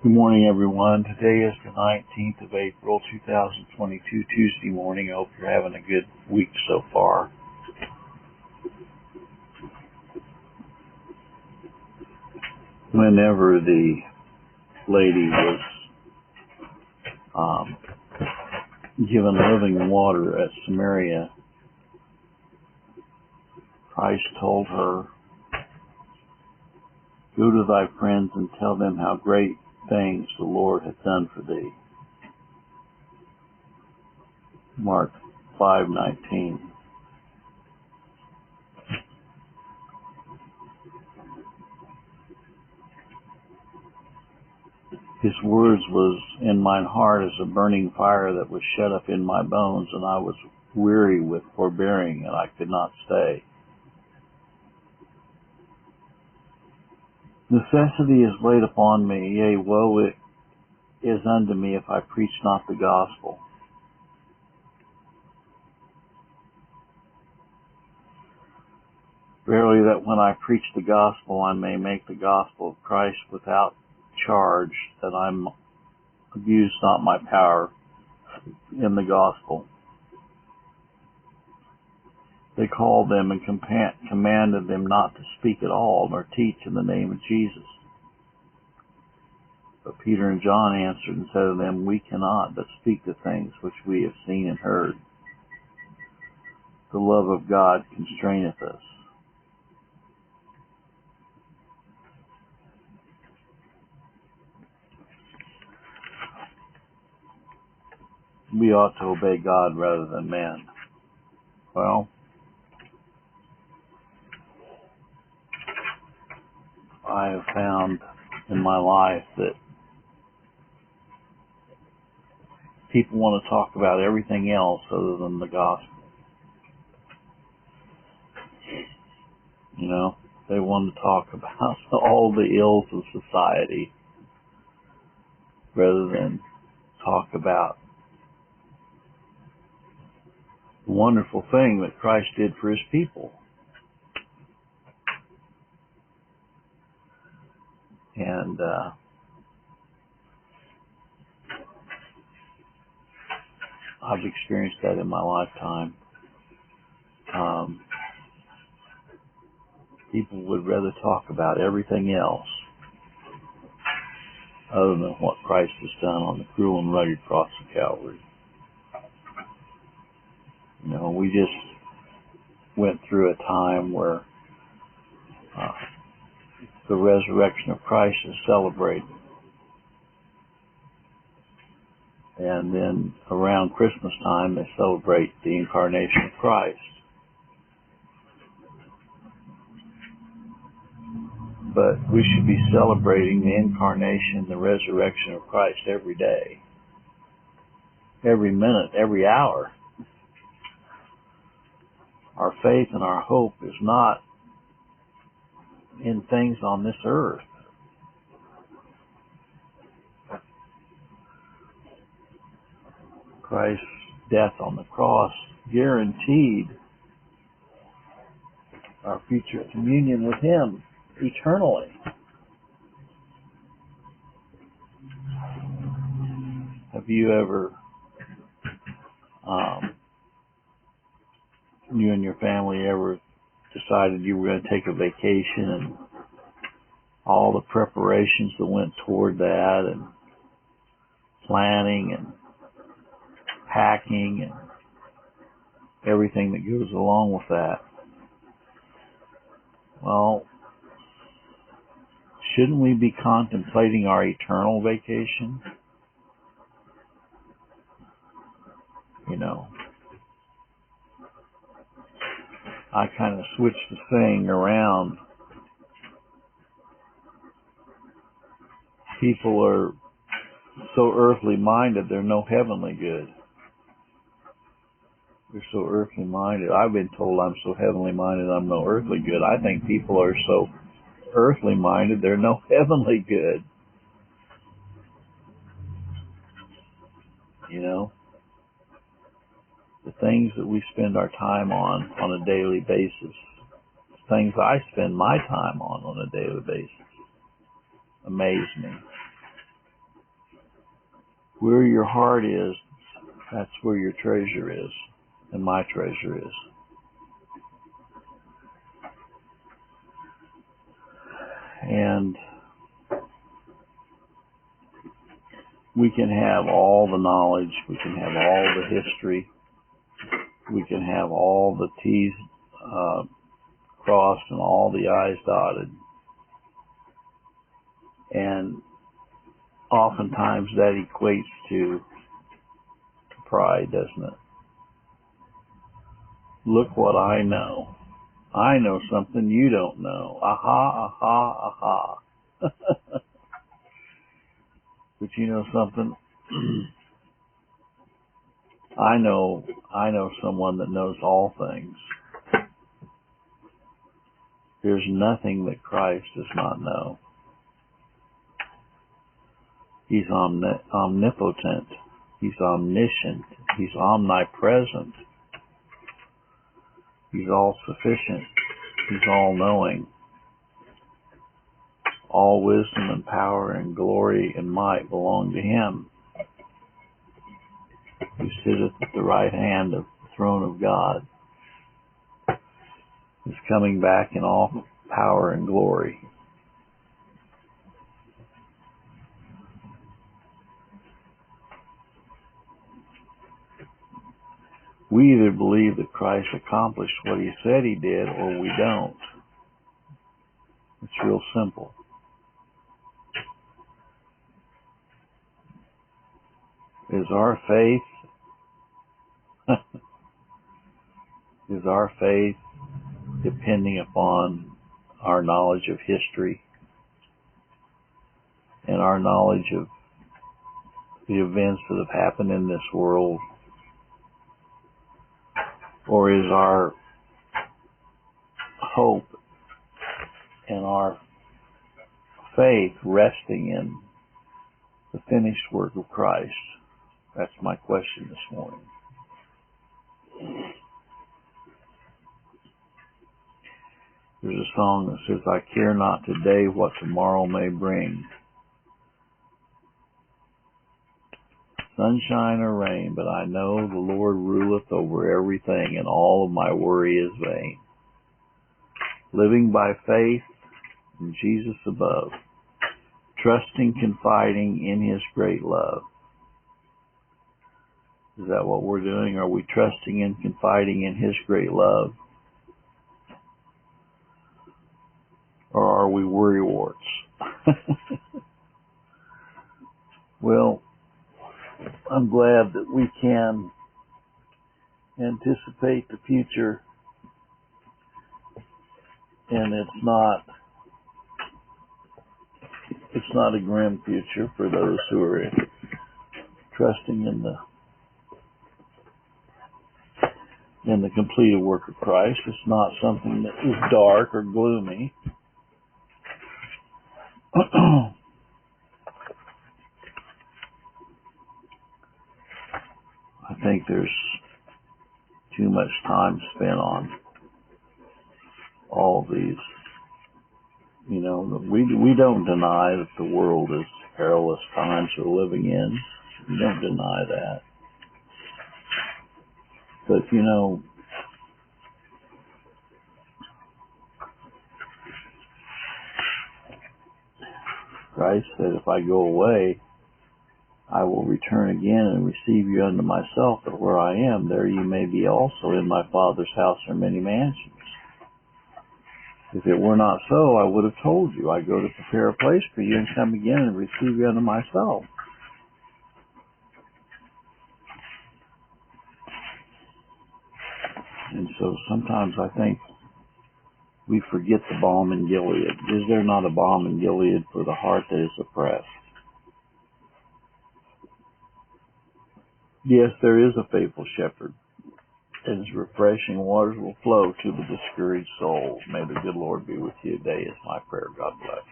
Good morning, everyone. Today is the 19th of April, 2022, Tuesday morning. I hope you're having a good week so far. Whenever the lady was given living water at Samaria, Christ told her, "Go to thy friends and tell them how great things the Lord hath done for thee." Mark 5:19. His words was, "In mine heart is a burning fire that was shut up in my bones, and I was weary with forbearing, and I could not stay." Necessity is laid upon me, yea, woe it is unto me if I preach not the gospel. Verily that when I preach the gospel, I may make the gospel of Christ without charge, that I abuse not my power in the gospel. They called them and commanded them not to speak at all, nor teach in the name of Jesus. But Peter and John answered and said to them, "We cannot but speak the things which we have seen and heard. The love of God constraineth us." We ought to obey God rather than men. Well, I have found in my life that people want to talk about everything else other than the gospel. You know, they want to talk about all the ills of society rather than talk about the wonderful thing that Christ did for his people. And I've experienced that in my lifetime. People would rather talk about everything else other than what Christ has done on the cruel and rugged cross of Calvary. You know, we just went through a time where the resurrection of Christ is celebrated. And then around Christmas time, they celebrate the incarnation of Christ. But we should be celebrating the incarnation, the resurrection of Christ every day, every minute, every hour. Our faith and our hope is not in things on this earth. Christ's death on the cross guaranteed our future communion with him eternally. Have you ever, you and your family ever decided you were going to take a vacation, and all the preparations that went toward that, and planning and packing and everything that goes along with that? Well, shouldn't we be contemplating our eternal vacation? You know, I kind of switched the thing around. People are so earthly minded, they're no heavenly good. They're so earthly minded. I've been told I'm so heavenly minded, I'm no earthly good. I think people are so earthly minded, they're no heavenly good. You know, the things that we spend our time on a daily basis, things I spend my time on a daily basis, amaze me. Where your heart is, that's where your treasure is, and my treasure is. And we can have all the knowledge, we can have all the history, we can have all the T's crossed and all the I's dotted. And oftentimes that equates to pride, doesn't it? Look what I know. I know something you don't know. Aha, aha, aha. But you know something? I know someone that knows all things. There's nothing that Christ does not know. He's omnipotent. He's omniscient. He's omnipresent. He's all-sufficient. He's all-knowing. All wisdom and power and glory and might belong to Him, who sitteth at the right hand of the throne of God, is coming back in all power and glory. We either believe that Christ accomplished what He said He did, or we don't. It's real simple. Is our faith depending upon our knowledge of history and our knowledge of the events that have happened in this world? Or is our hope and our faith resting in the finished work of Christ? That's my question this morning. There's a song that says, I care not today what tomorrow may bring. Sunshine or rain, but I know the Lord ruleth over everything, and all of my worry is vain. Living by faith in Jesus above, trusting, confiding in His great love. Is that what we're doing? Are we trusting and confiding in His great love? Or are we worrywarts? Well, I'm glad that we can anticipate the future, and it's not a grim future for those who are trusting in the completed work of Christ. It's not something that is dark or gloomy. I think there's too much time spent on all these. You know, we don't deny that the world is perilous times we're living in. We don't deny that. But, you know, Christ said, if I go away, I will return again and receive you unto myself, that where I am, there you may be also. In my Father's house are many mansions. If it were not so, I would have told you. I go to prepare a place for you and come again and receive you unto myself. And so sometimes I think we forget the balm in Gilead. Is there not a balm in Gilead for the heart that is oppressed? Yes, there is a faithful shepherd, and his refreshing waters will flow to the discouraged soul. May the good Lord be with you today is my prayer. God bless.